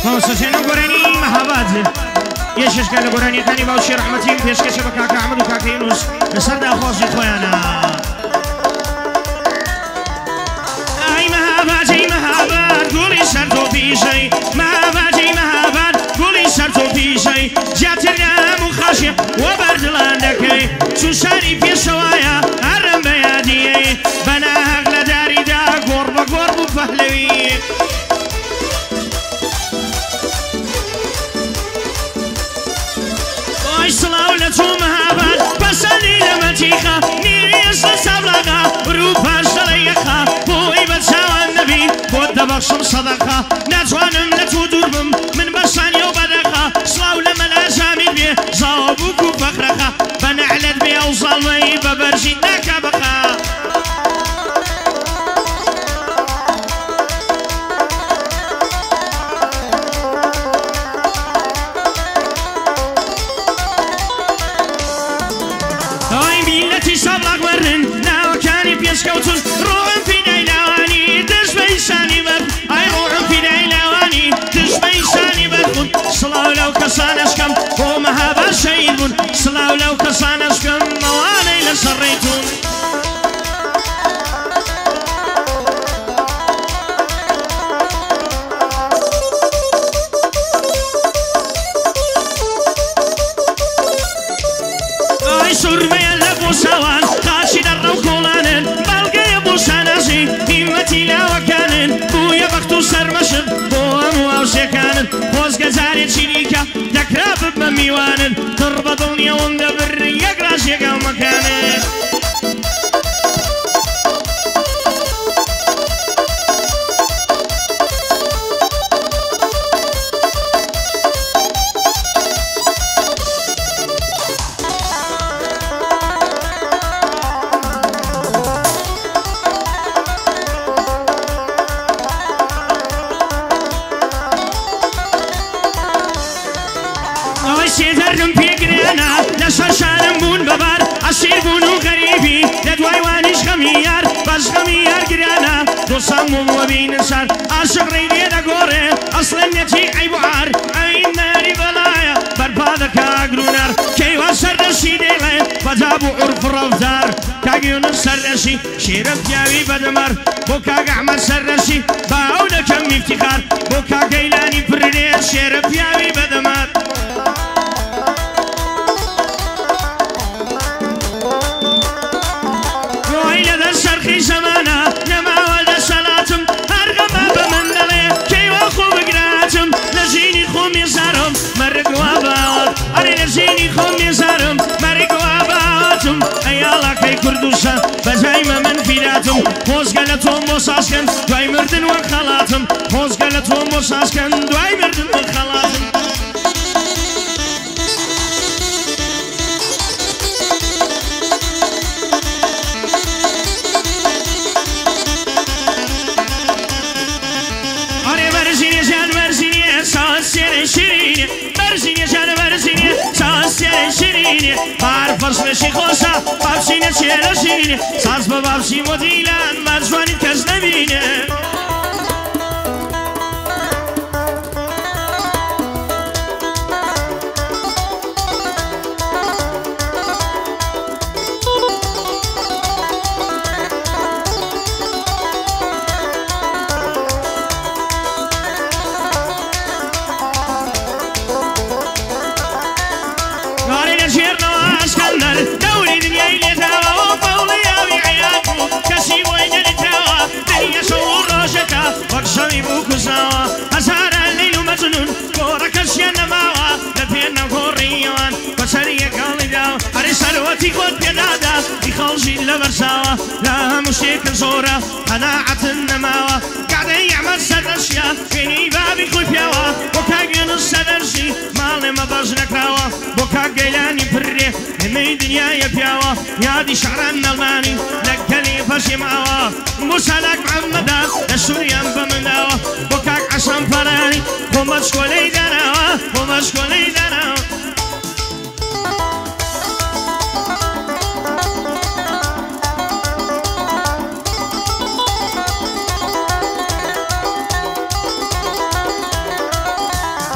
سجن قراني مهاباد يشش كان قراني كاني باوشي رحمتين فيش كشف كاكا عمد وكاكا يونس نسرد أخوصي خويانا أي مهاباد قولي سرتو في شيء مهاباد قولي سرتو في شيء جاتنا مخاشي وبرد لاندكي شو شاري في شوايا هرم بيادي بنا هغلا داري دا قرب فهلوي صلاولة مهابات بسالي لما تيخا نيري أصل سابلغا روبا شريخا بوي بتساوى النبي بود بخشم صدقا نتوانم نتودربم من بساني وبدقا صلاولة ملازامي بيه زابوكو فخرخا بنعلد بيه وظلمي ببرجي ناكا بقا كوتون روح في ديلواني تشبه شاني بد اي روح في ديلواني تشبه شاني بد صلاو لو كسانشكم وما هذا شيء صلاو لو كسانشكم مواني لسريتون اي سرمي لبو سوان خاشي درو كولانن همتي لا وكانن بويا بختو سرمشق بوام واوشكانن خوز قزاري تشينيكا تكراب بميوانن تربطوني ومدبر يقراش يقا مكانن سيدرم بيقرينا لشاشارم بون ببار عشير بونو غريبي لدواي وانيش غميار باش غميار قرانا دوسام وبين سار عاشق ريدي دا غوري اصلا نتي عيب عار اين ناري بلايا بربادك اقرونار كي وسردشي ديلين فجابو عرف رفزار كاقيون سردشي شيرف ياوي بدمر بوكاق احمد سردشي باونا كم افتخار بوكاق ايلاني برنير شيرف ياوي بدمر زمانا نما ولد سلاتم هرغم بمندلي كي واخو بقراتم لجيني خوم يزارم مرق واباوت أري لجيني خوم يزارم مرق واباوتم أيالا كي كردوسا بزايما من فيداتم خوز قلتهم بوساسكن دواي مردن وخلاتم خوز قلتهم بوساسكن دواي مردن وخلاتم بار فصل خوشا بابشي نشيل شيني ساز بابشي مديلان مرجواني كز نبينه دوري دنيا اللي تاوى وفولي أبي عياكو كسي وين اللي تاوى دنيا شعور روشكا وقشمي بوكو سوا هزار الليل مجنون كورك الشيان ماوى لفينا كوريوان بسرية قالي داو هري سروتي قد بيدادا يخلجي لبرساوى لا مشيك زورة قناعة النماوى قاعد يعمل سدرشيا فيني بابي خفياوى وكاقين السدرشي مالي ما بجنك راوى وكاق قيلاني بريه همي دنيا يبياوى يادي شعران نغماني لكلي فشي معوى مسالك محمدا السوريان بمناوى وكاق عشان فراني ومشكو لي دناوى ومشكو لي دناوى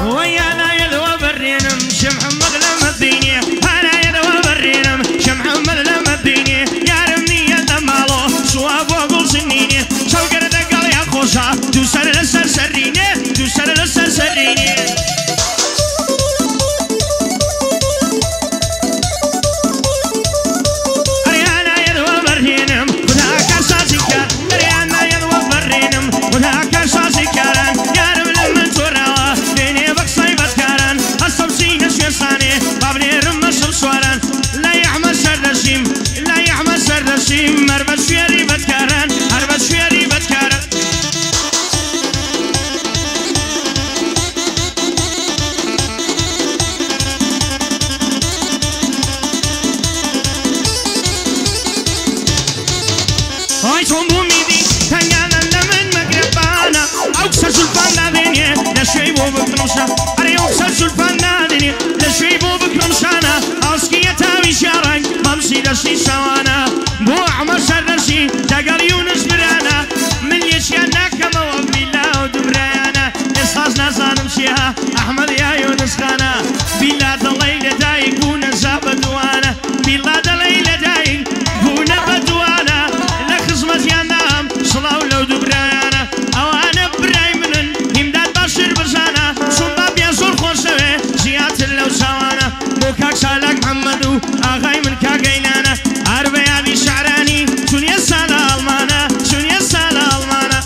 ويانا يدوى برينم شم محمد لما الديني أنا يدوى برينم شم محمد لما الديني يا رمني يدمالو صواب وقول سنيني شوقر دقال يا خوشا دوسر لسر سريني دوسر لسر سريني أريانا يدوى برينم وذاك أساسي كار أريانا يدوى برينم وذاك أساسي كاران يا رب لما تورا ديني بقصي بذكاران الصبسين شويصاني بابني رمشم سواران لا يحمل سردشيم لا يحمل سردشيم مربت شويري بذكاران هربت شويري بذكاران هاي صموميدي تنقانا لمن مقربانا أكسر سلطان ناديني لشيبو بكرمشا أري أكسر سلطان ناديني لشيبو بكرمشانا أسكي تاوي شارك ممسي دشي سوانا بو عمر سردشي تقال يونس برانا من يشيانا كما وبلا ودبرانا إصاص نازانم شيها أحمد يا يونس خانا بلاد الليلة دايق ونزا بدوانا بلاد الليلة دايق ونبدوانا لخزمة يانام صلاو لو دبرانا أوانا براي منن همداد باشر برزانا صنباب يزور خوشوه زيات اللو سوانا بوكاك سالك محمدو آغاي من كاقينانا عربي عدي شعراني سنيا سالا المانا سنيا سالا المانا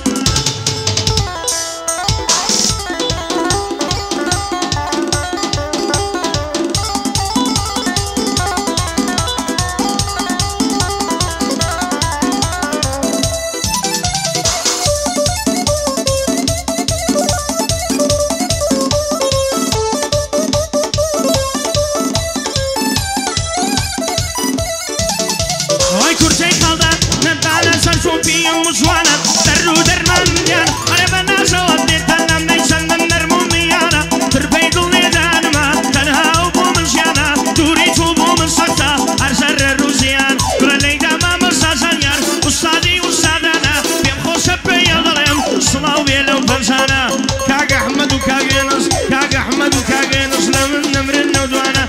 هاي كرسي خالدان نبانا سرسون فيهم وزوانا درو درمان مليانا أنا بناسا ودي تنم نيسان من نرمو ميانا تربيت الليدان ما تنها وبو من شيانا دوري توبو من سكتا أرسر الروزيان كل الليدا ما مرساسان يار أستاذي أستاذانا بيم خوشة بيا ظلم صلاو بيلو بنسانا كاق أحمد وكاق ينس كاق أحمد وكاق ينس لمن نمر النودوانا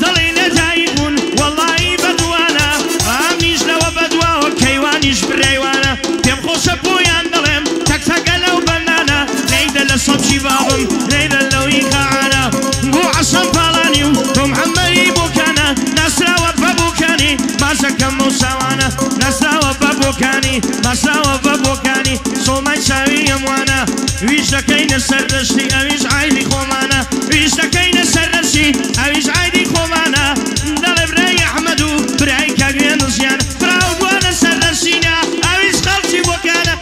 ضلينا جايبون والله بدوانا عامنيش لو بدوا وكيوانيش بريوانا بيم خوشة بويان ظلم تك تك لو بنانا ليدا لصب شبابم ليدا لو يقعانا بو عصام بالانيو ومحمد بوكانا نسرا وبابوكاني ما سكمو سوانا نسرا وبابوكاني نسرا وبابوكاني صوما يساوي يموانا ويش لكين السردشتي اويش عايدي خومانا ويش لكين السردشتي اويش عايدي خومانا دل براي احمدو براي كاقين نصيان براو بوانا السردشتينا اويش خلتي بوكانا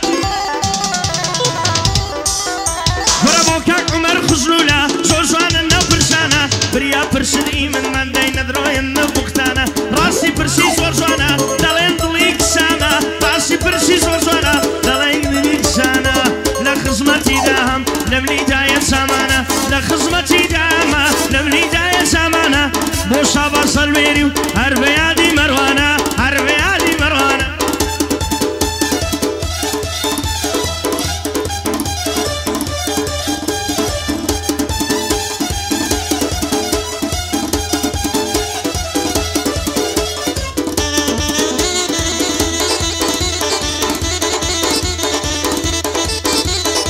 برابوكاك عمر خزلولا زوزوانا نبرسانا بريا برسل ايمن من دين ندروين نبوكتانا راسي برسي زوزوانا دلين دليك سانا راسي برسي زوزوانا دلين دليك سانا لخزمتي داهم لملي داية سامانا لخزمتي داهما لملي داية سامانا بوشا بصر بيريو هربيادي مروانا هربيادي مروانا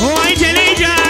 وای جلی جان